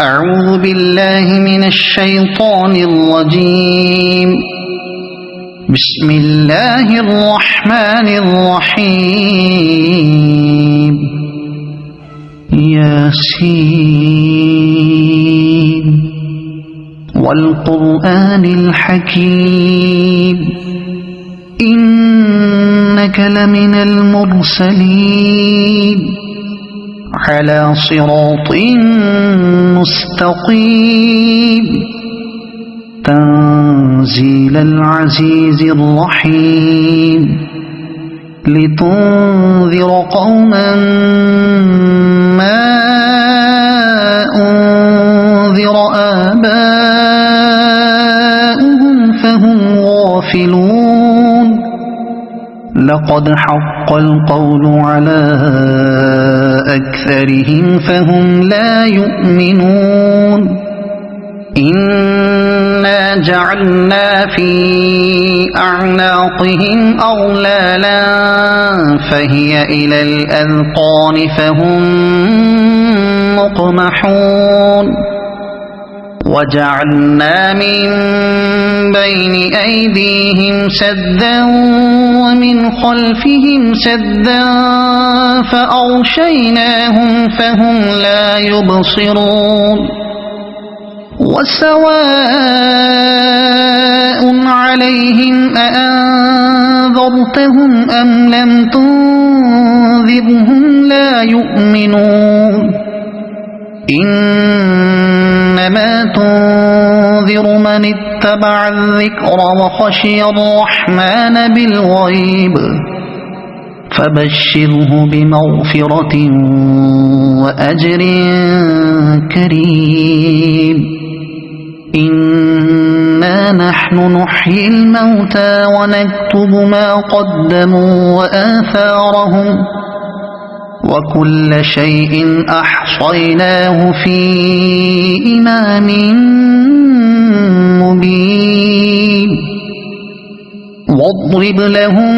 أعوذ بالله من الشيطان الرجيم. بسم الله الرحمن الرحيم. ياسين والقرآن الحكيم إنك لمن المرسلين على صراط مستقيم تنزيل العزيز الرحيم لتنذر قوما ما أنذر آباؤهم فهم غافلون. لقد حق القول على أكثرهم فهم لا يؤمنون. إنا جعلنا في أعناقهم أغلالا فهي إلى الأذقان فهم مقمحون. وجعلنا من بين أيديهم سدا ومن خلفهم سدا فأغشيناهم فهم لا يبصرون. وسواء عليهم أأنذرتهم أم لم تنذرهم لا يؤمنون. إنما تنذر من اتبع الذكر وخشي الرحمن بالغيب فبشره بمغفرة وأجر كريم. إنا نحن نحيي الموتى ونكتب ما قدموا وآثارهم وكل شيء أحصيناه في إمام مبين. واضرب لهم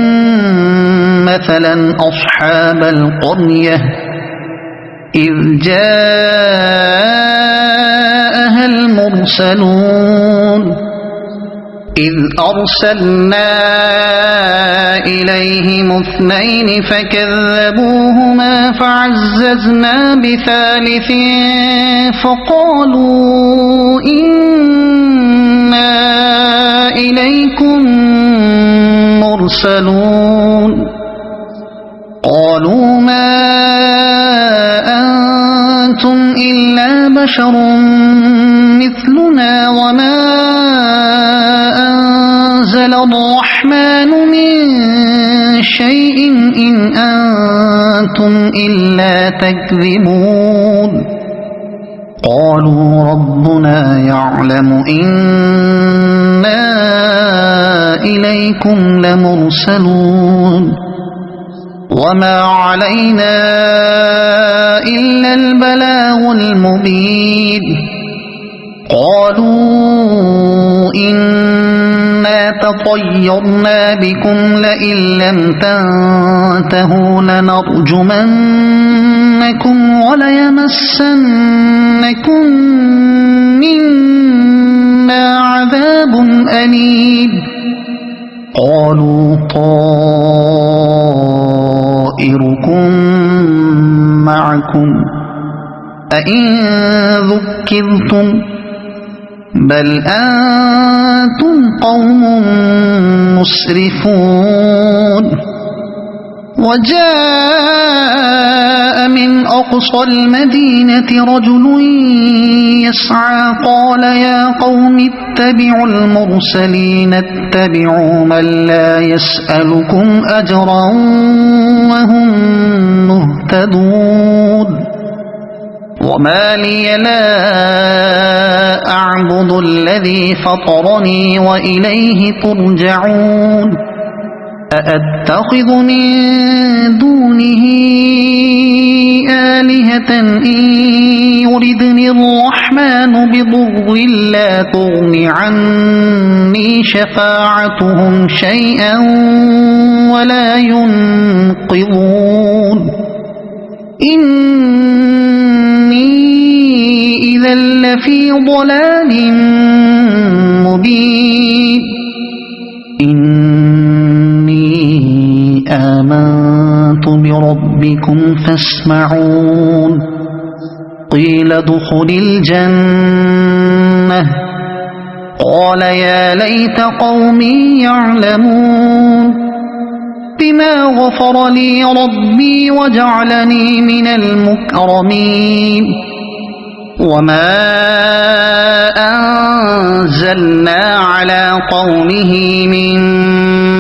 مثلا أصحاب القرية إذ جاءها المرسلون إذ أرسلنا إليهم اثنين فكذبوهما فعززنا بثالث فقالوا إنا إليكم مرسلون. قالوا ما أنتم إلا بشر مثلنا وما أنزل الرحمن من شيء إن أنتم إلا تكذبون. قالوا ربنا يعلم إنا إليكم لمرسلون وما علينا إلا البلاغ المبين. قالوا إنا تطيرنا بكم لئن لم تنتهوا لنرجمنكم وليمسنكم منا عذاب أليم. قالوا طائركم معكم أئن ذكرتم بل أنتم قوم مسرفون. وجاء من أقصى المدينة رجل يسعى قال يا قوم اتبعوا المرسلين اتبعوا من لا يسألكم أجرا وهم مهتدون. وما لي لا أعبد الذي فطرني وإليه ترجعون. أأتخذ من دونه آلهة إن يردني الرحمن بضر لا تغن عني شفاعتهم شيئا ولا ينقذون. إني إذا لفي ضلال مبين إني آمنت بربكم فاسمعون قيل ادخل الجنة قال يا ليت قومي يعلمون بما غفر لي ربي وجعلني من المكرمين وما أنزلنا على قومه من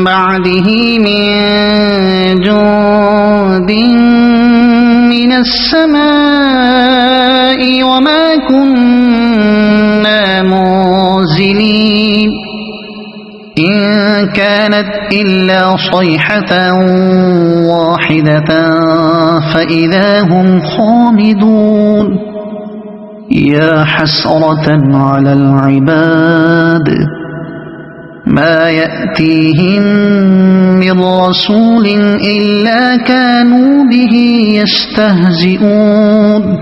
بعده من جند من السماء وما كنا منزلين إن كانت إلا صيحة واحدة فإذا هم خامدون يا حسرة على العباد ما يأتيهم من رسول إلا كانوا به يستهزئون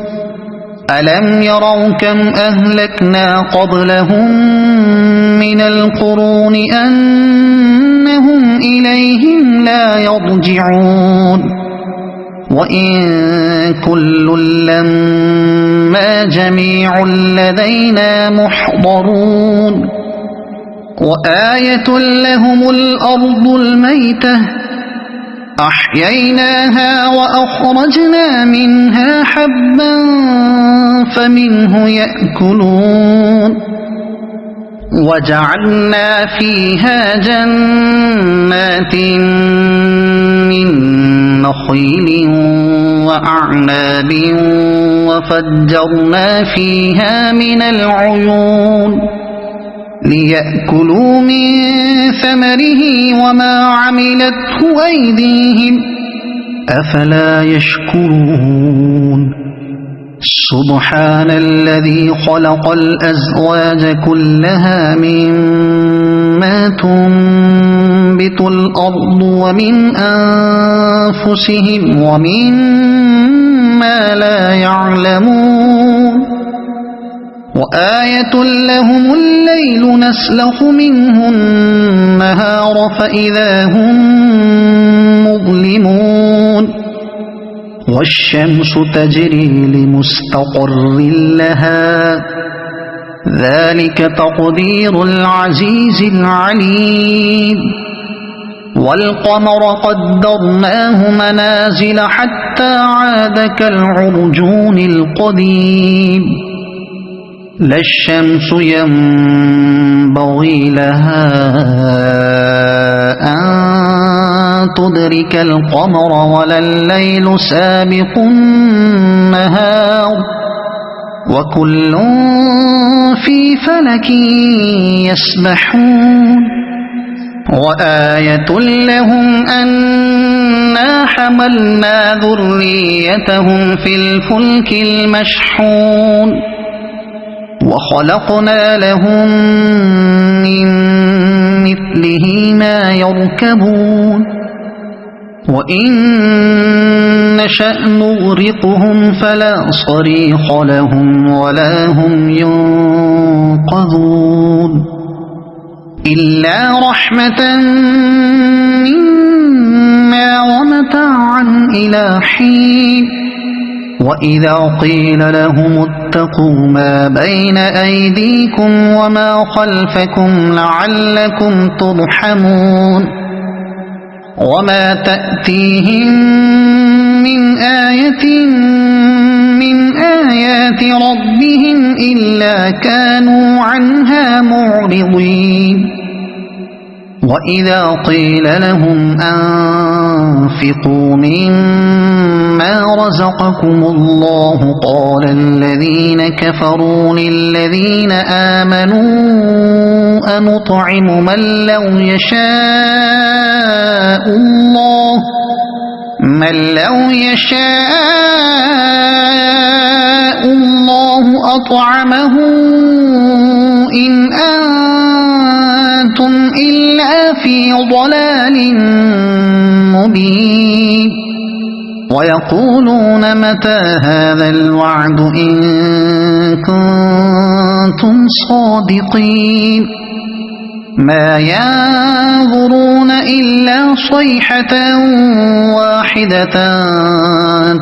ألم يروا كم أهلكنا قبلهم من القرون أنهم إليهم لا يرجعون وإن كل لما جميع لدينا محضرون وآية لهم الأرض الميتة أحييناها وأخرجنا منها حبا فمنه يأكلون وجعلنا فيها جنات من نخيل وأعناب وفجرنا فيها من العيون ليأكلوا من ثمره وما عملته أيديهم أفلا يشكرون سبحان الذي خلق الأزواج كلها مما تنبت الأرض ومن أنفسهم ومما لا يعلمون وآية لهم الليل نسلخ منه النهار فإذا هم مظلمون والشمس تجري لمستقر لها ذلك تقدير العزيز العليم والقمر قدرناه منازل حتى عاد كالعرجون القديم لا الشمس ينبغي لها أن تدرك القمر ولا الليل سابق النهار وكل في فلك يسبحون وآية لهم أنا حملنا ذريتهم في الفلك المشحون وخلقنا لهم من مثله ما يركبون وإن نشأ نغرقهم فلا صريخ لهم ولا هم ينقذون إلا رحمة منا ومتاعا إلى حين وإذا قيل لهم اتقوا ما بين أيديكم وما خلفكم لعلكم ترحمون وما تأتيهم من آية من آيات ربهم إلا كانوا عنها معرضين وإذا قيل لهم أنفقوا مما رزقكم الله قال الذين كفروا للذين آمنوا أنطعم من لو يشاء الله أطعمه إن أنتم إلا في ضلال مبين ويقولون متى هذا الوعد إن كنتم كنتم صادقين ما ينظرون إلا صيحة واحدة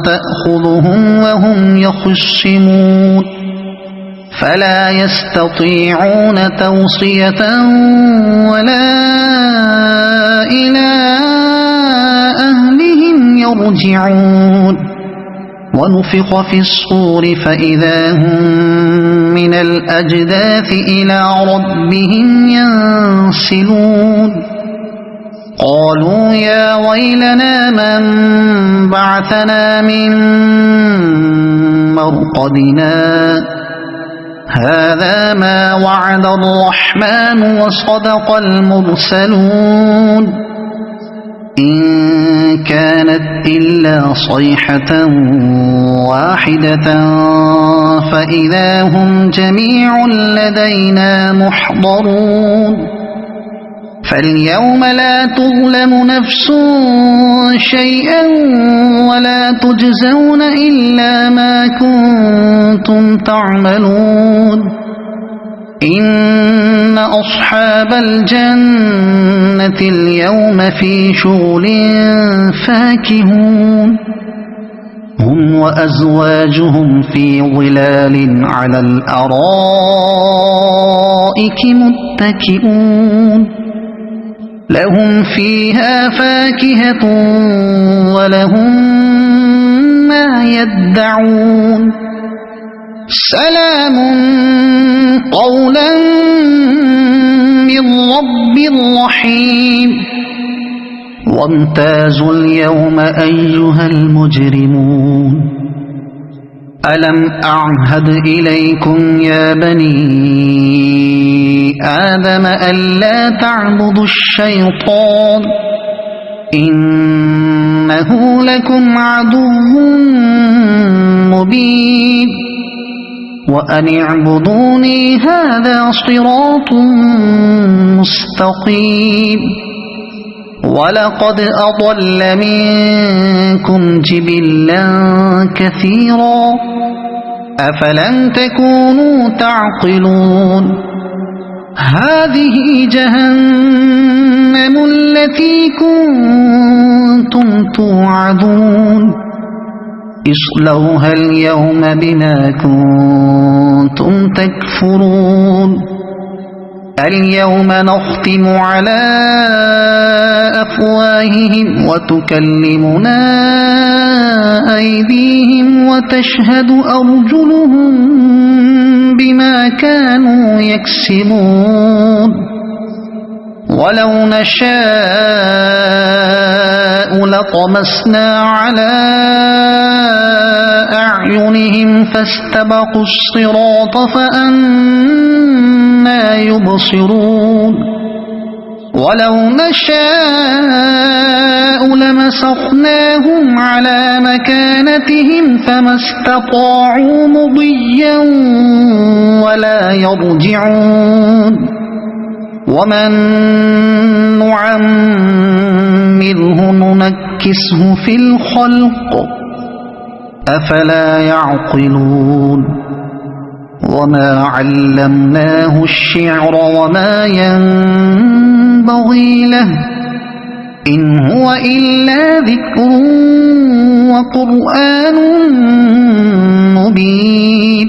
تأخذهم وهم يخصمون فلا يستطيعون توصية ولا إلى أهلهم يرجعون ونفخ في الصور فإذا هم من الأجداث إلى ربهم ينسلون قالوا يا ويلنا من بعثنا من مرقدنا هذا ما وعد الرحمن وصدق المرسلون إن كانت إلا صيحة واحدة فإذا هم جميع لدينا محضرون فاليوم لا تظلم نفس شيئا ولا تجزون إلا ما كنتم تعملون إن أصحاب الجنة اليوم في شغل فاكهون هم وأزواجهم في ظلال على الأرائك متكئون لهم فيها فاكهة ولهم ما يدعون سلام قولا من رب رحيم وامتازوا اليوم أيها المجرمون ألم أعهد إليكم يا بني آدم ألا تعبدوا الشيطان إنه لكم عدو مبين وأن اعبدوني هذا صراط مستقيم ولقد أضل منكم جبلا كثيرا أفلم تكونوا تعقلون هذه جهنم التي كنتم توعدون اصلوها اليوم بما كنتم تكفرون اليوم نختم على أفواههم وتكلمنا أيديهم وتشهد أرجلهم بما كانوا يكسبون ولو نشاء لطمسنا على أعينهم فاستبقوا الصراط فأنى يبصرون ولو نشاء لمسخناهم على مكانتهم فما استطاعوا مضيا ولا يرجعون ومن نعمره ننكسه في الخلق أفلا يعقلون وما علمناه الشعر وما ينبغي له إن هو إلا ذكر وقرآن مبين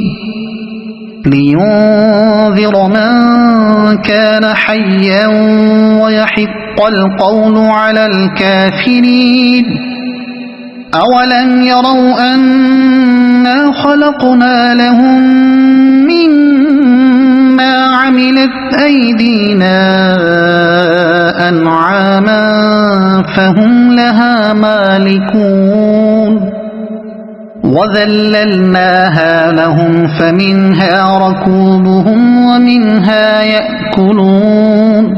لينذر من كان حيا ويحق القول على الكافرين أولم يروا أنا خلقنا لهم مما عملت أيدينا أنعاما فهم لها مالكون وذللناها لهم فمنها ركوبهم ومنها يأكلون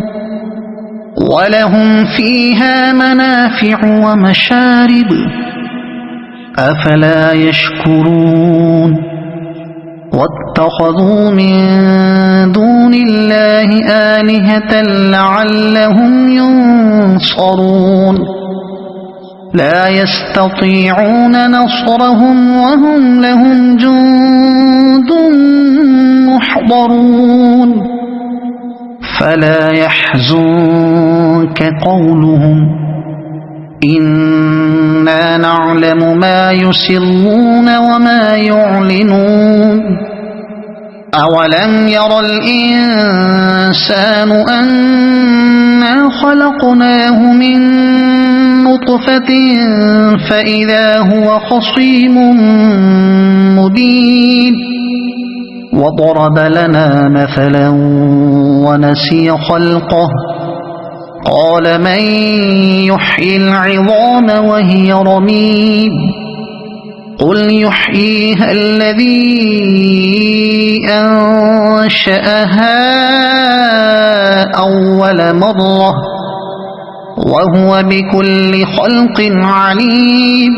ولهم فيها منافع ومشارب أفلا يشكرون واتخذوا من دون الله آلهة لعلهم ينصرون لا يستطيعون نصرهم وهم لهم جند يحضرون فلا يحزنك قولهم إنا نعلم ما يسرون وما يعلنون أولم ير الإنسان أنا خلقناه من نطفة فإذا هو خصيم مبين وضرب لنا مثلا ونسي خلقه قال من يحيي العظام وهي رميم قل يحييها الذي أنشأها أول مرة وهو بكل خلق عليم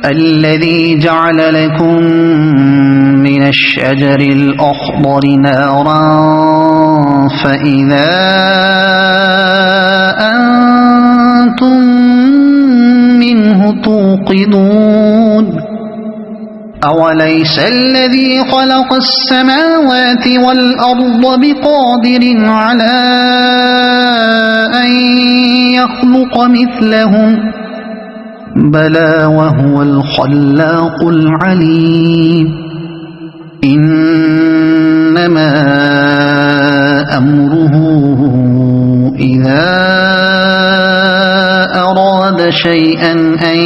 الذي جعل لكم من الشجر الأخضر نارا فإذا أنتم منه توقدون أوليس الذي خلق السماوات والأرض بقادر على أن يخلق مثلهم بلى وهو الخلاق العليم إنما أمره إذا أراد شيئا أن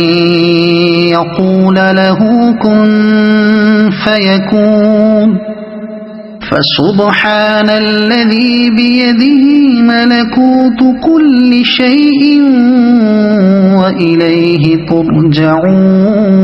يقول له كن فيكون فسبحان الذي بيده ملكوت كل شيء وإليه ترجعون